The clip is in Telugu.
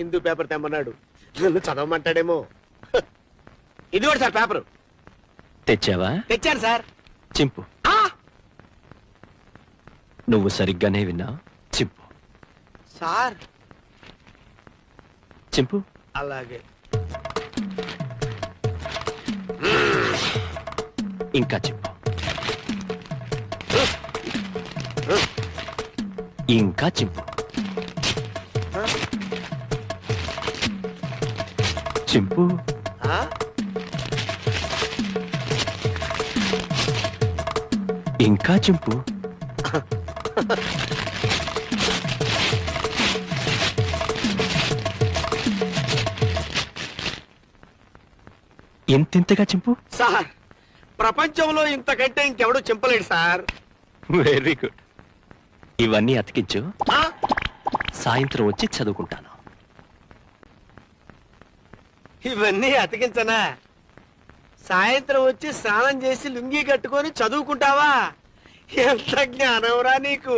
హిందూ పేపర్ తెమ్మన్నాడు. నన్ను చదవమంటాడేమో. ఇది కూడా సార్ పేపరు. తెచ్చావా? తెచ్చాను సార్. చింపు. నువ్వు సరిగ్గానే విన్నావు. చింపు సార్. చింపు. అలాగే. ఇంకా చింపు. ఇంకా చింపు. చింపు. ఇంకా చింపు. ఎంతెంతగా చింపు. సార్ ప్రపంచంలో ఇంతకంటే ఇంకెవడూ చింపలేడు సార్. Very good. ఇవన్నీ అతికించు. సాయంత్రం వచ్చి చదువుకుంటాను. ఇవన్నీ అతికించనా? సాయంత్రం వచ్చి స్నానం చేసి లుంగీ కట్టుకొని చదువుకుంటావా? ఎంత జ్ఞానంరా నీకు.